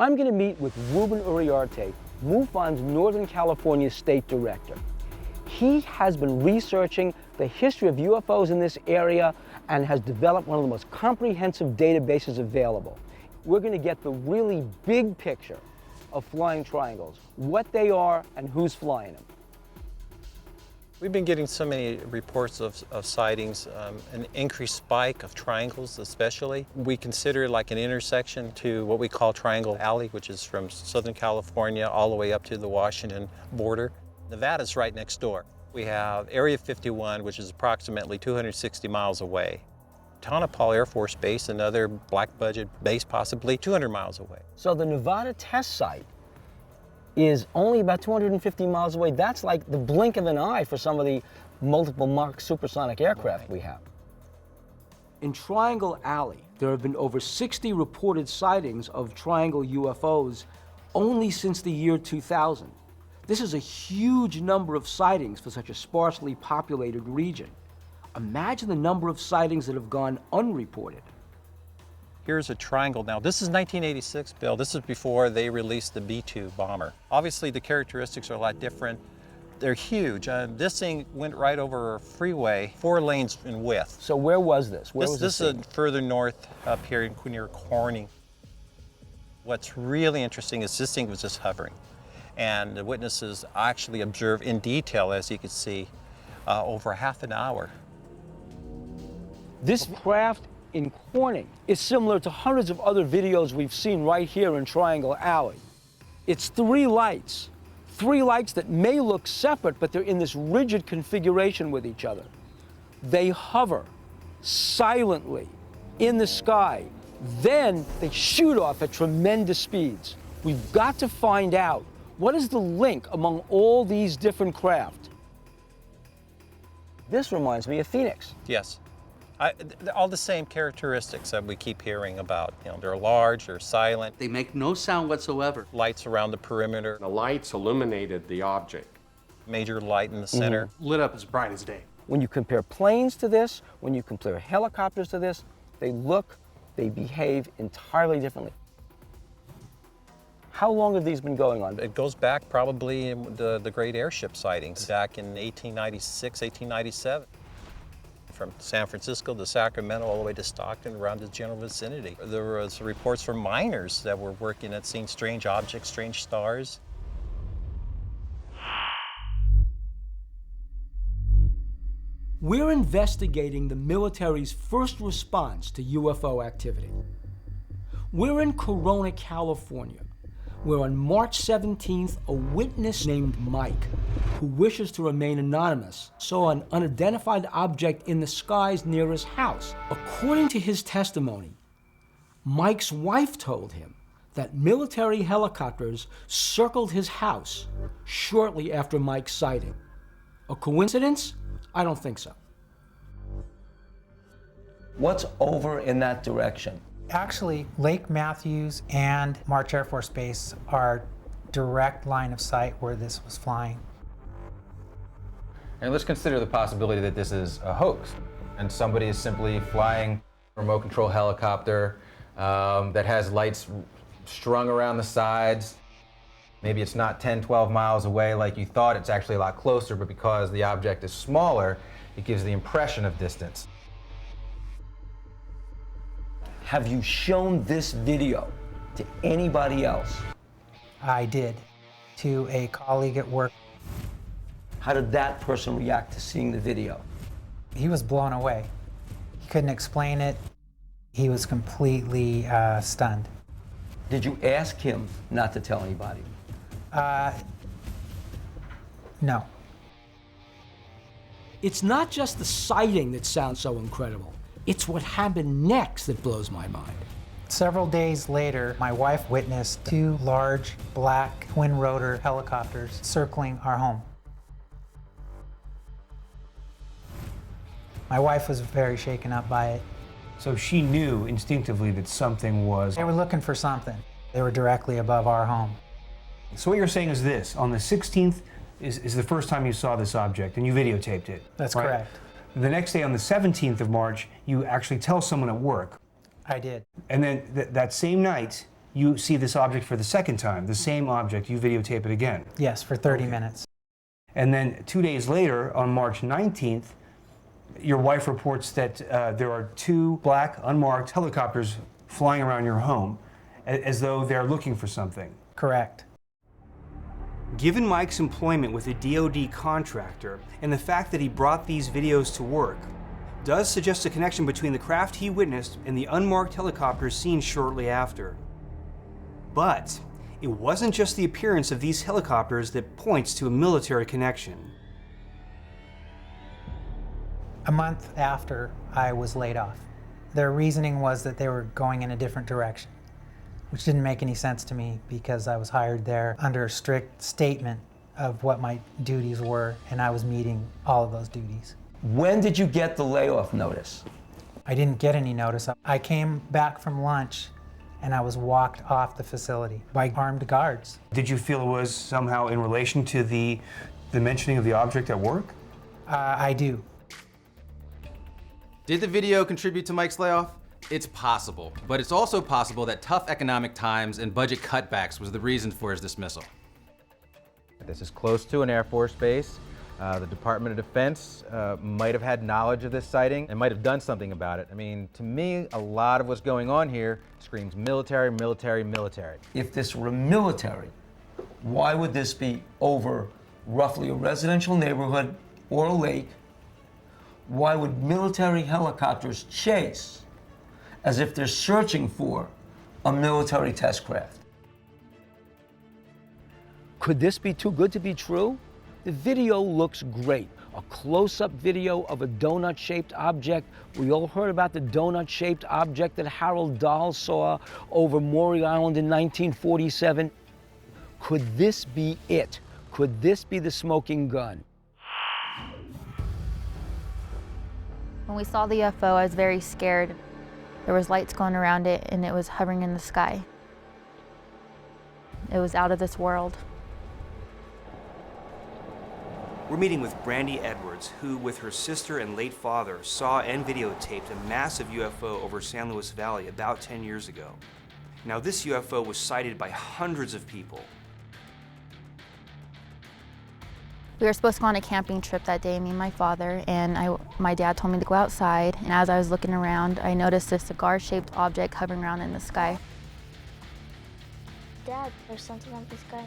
I'm going to meet with Ruben Uriarte, MUFON's Northern California State Director. He has been researching the history of UFOs in this area and has developed one of the most comprehensive databases available. We're going to get the really big picture of flying triangles, what they are and who's flying them. We've been getting so many reports of sightings, an increased spike of triangles especially. We consider it like an intersection to what we call Triangle Alley, which is from Southern California all the way up to the Washington border. Nevada's right next door. We have Area 51, which is approximately 260 miles away. Tonopah Air Force Base, another black budget base, possibly 200 miles away. So the Nevada test site is only about 250 miles away. That's like the blink of an eye for some of the multiple Mach supersonic aircraft we have. In Triangle Alley, there have been over 60 reported sightings of triangle UFOs only since the year 2000. This is a huge number of sightings for such a sparsely populated region. Imagine the number of sightings that have gone unreported. Here's a triangle now. This is 1986, Bill. This is before they released the B-2 bomber. Obviously, the characteristics are a lot different. They're huge. This thing went right over a freeway, 4 lanes in width. So where was this? This is further north up here near Corning. What's really interesting is this thing was just hovering. And the witnesses actually observed in detail, as you can see, over half an hour. This craft in Corning is similar to hundreds of other videos we've seen right here in Triangle Alley. It's 3 lights that may look separate, but they're in this rigid configuration with each other. They hover silently in the sky. Then they shoot off at tremendous speeds. We've got to find out what is the link among all these different craft. This reminds me of Phoenix. Yes. All the same characteristics that we keep hearing about. You know, they're large, they're silent. They make no sound whatsoever. Lights around the perimeter. The lights illuminated the object. Major light in the center. Lit up as bright as day. When you compare planes to this, when you compare helicopters to this, they behave entirely differently. How long have these been going on? It goes back probably in the great airship sightings back in 1896, 1897. From San Francisco to Sacramento, all the way to Stockton, around the general vicinity. There was reports from miners that were working at seeing strange objects, strange stars. We're investigating the military's first response to UFO activity. We're in Corona, California, where on March 17th, a witness named Mike, who wishes to remain anonymous, saw an unidentified object in the skies near his house. According to his testimony, Mike's wife told him that military helicopters circled his house shortly after Mike's sighting. A coincidence? I don't think so. What's over in that direction? Actually, Lake Matthews and March Air Force Base are direct line of sight where this was flying. And let's consider the possibility that this is a hoax and somebody is simply flying a remote control helicopter that has lights strung around the sides. Maybe it's not 10, 12 miles away like you thought, it's actually a lot closer, but because the object is smaller, it gives the impression of distance. Have you shown this video to anybody else? I did, to a colleague at work. How did that person react to seeing the video? He was blown away. He couldn't explain it. He was completely stunned. Did you ask him not to tell anybody? No. It's not just the sighting that sounds so incredible. It's what happened next that blows my mind. Several days later, my wife witnessed 2 large black twin-rotor helicopters circling our home. My wife was very shaken up by it. So she knew instinctively that something was... They were looking for something. They were directly above our home. So what you're saying is this: on the 16th is the first time you saw this object, and you videotaped it. That's right? correct. The next day, on the 17th of March, you actually tell someone at work. I did. And then that same night, you see this object for the second time, the same object, you videotape it again. Yes, for 30 minutes. And then 2 days later, on March 19th, your wife reports that there are 2 black, unmarked helicopters flying around your home as though they're looking for something. Correct. Given Mike's employment with a DoD contractor and the fact that he brought these videos to work, does suggest a connection between the craft he witnessed and the unmarked helicopters seen shortly after. But it wasn't just the appearance of these helicopters that points to a military connection. A month after I was laid off, their reasoning was that they were going in a different direction, which didn't make any sense to me because I was hired there under a strict statement of what my duties were, and I was meeting all of those duties. When did you get the layoff notice? I didn't get any notice. I came back from lunch and I was walked off the facility by armed guards. Did you feel it was somehow in relation to the mentioning of the object at work? I do. Did the video contribute to Mike's layoff? It's possible, but it's also possible that tough economic times and budget cutbacks was the reason for his dismissal. This is close to an Air Force base. The Department of Defense might have had knowledge of this sighting and might have done something about it. I mean, to me, a lot of what's going on here screams military, military, military. If this were military, why would this be over roughly a residential neighborhood or a lake? Why would military helicopters chase as if they're searching for a military test craft? Could this be too good to be true? The video looks great. A close-up video of a donut-shaped object. We all heard about the donut-shaped object that Harold Dahl saw over Maury Island in 1947. Could this be it? Could this be the smoking gun? When we saw the UFO, I was very scared. There was lights going around it and it was hovering in the sky. It was out of this world. We're meeting with Brandy Edwards, who, with her sister and late father, saw and videotaped a massive UFO over San Luis Valley about 10 years ago. Now, this UFO was sighted by hundreds of people. We were supposed to go on a camping trip that day, me and my father, and my dad told me to go outside, and as I was looking around, I noticed this cigar-shaped object hovering around in the sky. Dad, there's something up the sky.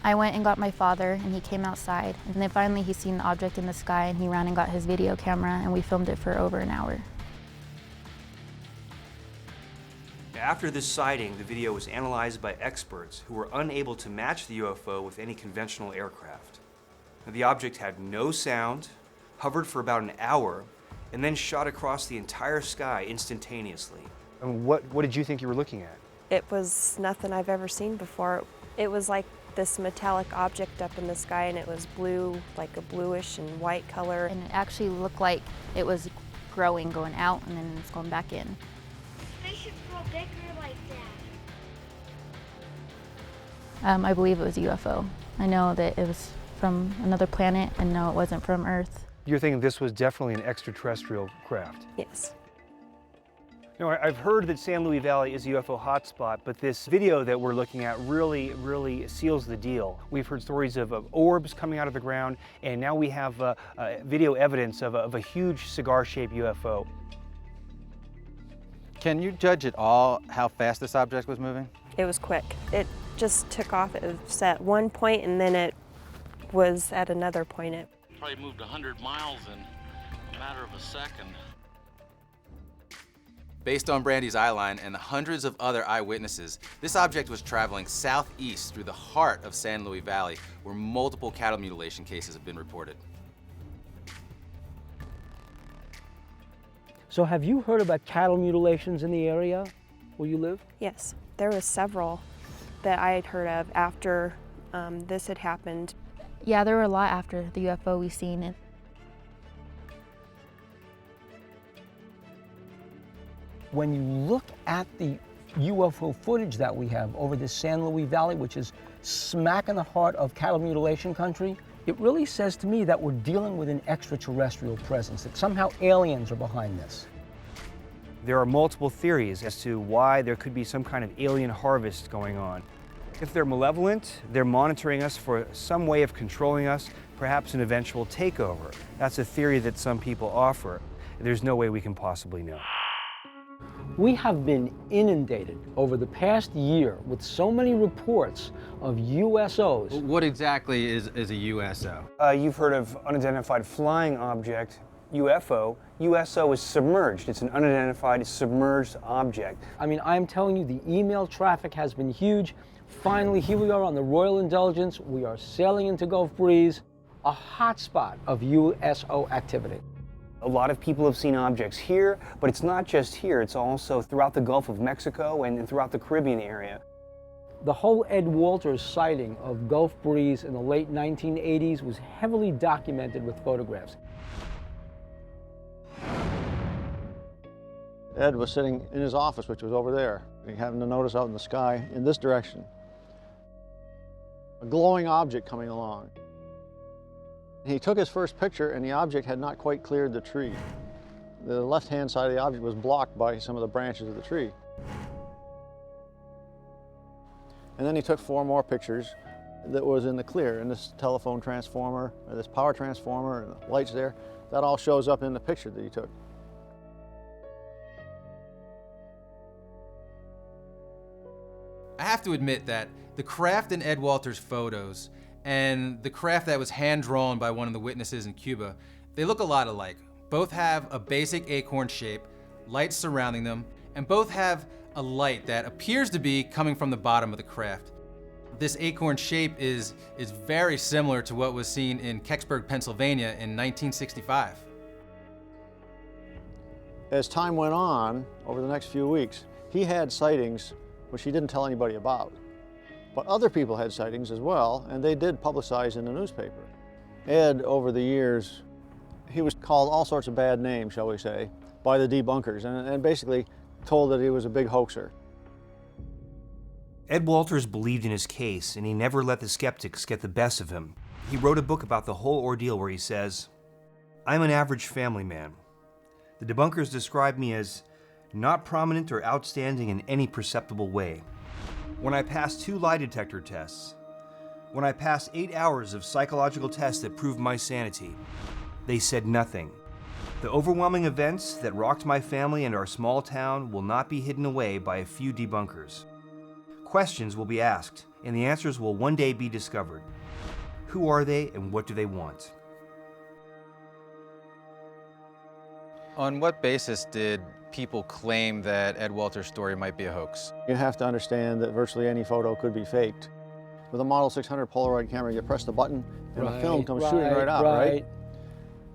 I went and got my father, and he came outside, and then finally he seen the object in the sky, and he ran and got his video camera, and we filmed it for over an hour. After this sighting, the video was analyzed by experts who were unable to match the UFO with any conventional aircraft. Now, the object had no sound, hovered for about an hour, and then shot across the entire sky instantaneously. And what did you think you were looking at? It was nothing I've ever seen before. It was like this metallic object up in the sky, and it was blue, like a bluish and white color. And it actually looked like it was growing, going out, and then it's going back in. Spaceships grow bigger like that. I believe it was a UFO. I know that it was from another planet, and no, it wasn't from Earth. You're thinking this was definitely an extraterrestrial craft? Yes. You know, I've heard that San Luis Valley is a UFO hotspot, but this video that we're looking at really seals the deal. We've heard stories of orbs coming out of the ground, and now we have video evidence of a huge cigar-shaped UFO. Can you judge at all how fast this object was moving? It was quick. It just took off. It was at one point, and then it was at another point. It probably moved 100 miles in a matter of a second. Based on Brandy's eyeline and the hundreds of other eyewitnesses, this object was traveling southeast through the heart of San Luis Valley, where multiple cattle mutilation cases have been reported. So have you heard about cattle mutilations in the area where you live? Yes, there was several that I had heard of after this had happened. Yeah, there were a lot after the UFO we seen it. When you look at the UFO footage that we have over the San Luis Valley, which is smack in the heart of cattle mutilation country, it really says to me that we're dealing with an extraterrestrial presence, that somehow aliens are behind this. There are multiple theories as to why there could be some kind of alien harvest going on. If they're malevolent, they're monitoring us for some way of controlling us, perhaps an eventual takeover. That's a theory that some people offer. There's no way we can possibly know. We have been inundated over the past year with so many reports of USOs. What exactly is a USO? You've heard of unidentified flying object, UFO. USO is submerged. It's an unidentified submerged object. I mean, I'm telling you, the email traffic has been huge. Finally, here we are on the Royal Indulgence. We are sailing into Gulf Breeze, a hotspot of USO activity. A lot of people have seen objects here, but it's not just here. It's also throughout the Gulf of Mexico and throughout the Caribbean area. The whole Ed Walters sighting of Gulf Breeze in the late 1980s was heavily documented with photographs. Ed was sitting in his office, which was over there. He happened to notice out in the sky, in this direction, a glowing object coming along. He took his first picture, and the object had not quite cleared the tree. The left-hand side of the object was blocked by some of the branches of the tree. And then he took 4 more pictures that was in the clear, and this telephone transformer, or this power transformer, and the lights there, that all shows up in the picture that he took. I have to admit that the craft in Ed Walters' photos and the craft that was hand-drawn by one of the witnesses in Cuba, they look a lot alike. Both have a basic acorn shape, lights surrounding them, and both have a light that appears to be coming from the bottom of the craft. This acorn shape is very similar to what was seen in Kecksburg, Pennsylvania in 1965. As time went on, over the next few weeks, he had sightings which he didn't tell anybody about. But other people had sightings as well, and they did publicize in the newspaper. Ed, over the years, he was called all sorts of bad names, shall we say, by the debunkers, and basically told that he was a big hoaxer. Ed Walters believed in his case, and he never let the skeptics get the best of him. He wrote a book about the whole ordeal where he says, "I'm an average family man. The debunkers describe me as not prominent or outstanding in any perceptible way. When I passed 2 lie detector tests, when I passed 8 hours of psychological tests that proved my sanity, they said nothing. The overwhelming events that rocked my family and our small town will not be hidden away by a few debunkers. Questions will be asked, and the answers will one day be discovered. Who are they and what do they want?" On what basis did people claim that Ed Walters' story might be a hoax? You have to understand that virtually any photo could be faked. With a Model 600 Polaroid camera, you press the button and the film comes shooting right out, right?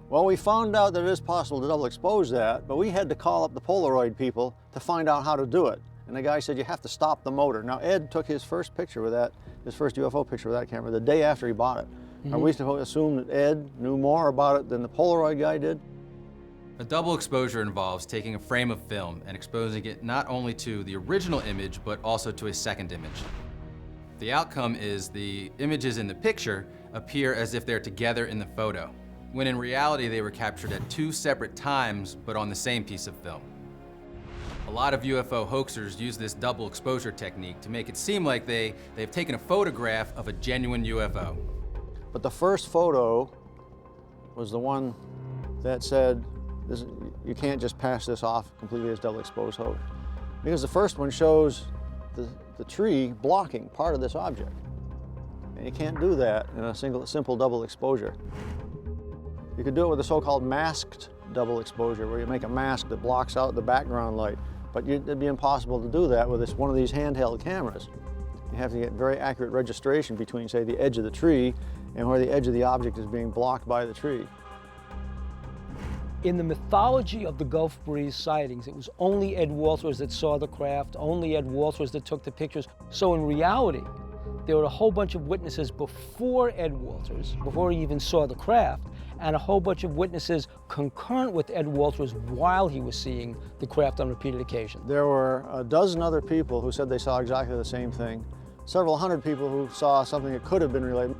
Well, we found out that it is possible to double expose that, but we had to call up the Polaroid people to find out how to do it. And the guy said, you have to stop the motor. Now, Ed took his first picture with that, his first UFO picture with that camera the day after he bought it. Are we supposed to assume that Ed knew more about it than the Polaroid guy did? A double exposure involves taking a frame of film and exposing it not only to the original image, but also to a second image. The outcome is the images in the picture appear as if they're together in the photo, when in reality they were captured at 2 separate times, but on the same piece of film. A lot of UFO hoaxers use this double exposure technique to make it seem like they've taken a photograph of a genuine UFO. But the first photo was the one that said, you can't just pass this off completely as double exposed hoax. Because the first one shows the tree blocking part of this object. And you can't do that in a simple double exposure. You could do it with a so-called masked double exposure, where you make a mask that blocks out the background light. But it'd be impossible to do that with one of these handheld cameras. You have to get very accurate registration between, say, the edge of the tree and where the edge of the object is being blocked by the tree. In the mythology of the Gulf Breeze sightings, it was only Ed Walters that saw the craft, only Ed Walters that took the pictures. So in reality, there were a whole bunch of witnesses before Ed Walters, before he even saw the craft, and a whole bunch of witnesses concurrent with Ed Walters while he was seeing the craft on repeated occasions. There were a dozen other people who said they saw exactly the same thing, several hundred people who saw something that could have been related.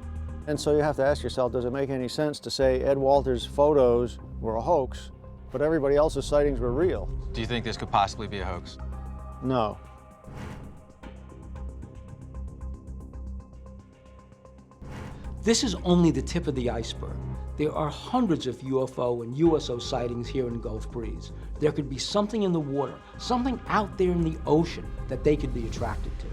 And so you have to ask yourself, does it make any sense to say Ed Walters' photos were a hoax but everybody else's sightings were real. Do you think this could possibly be a hoax? No. This is only the tip of the iceberg. There are hundreds of UFO and USO sightings here in Gulf Breeze. There could be something in the water, something out there in the ocean that they could be attracted to.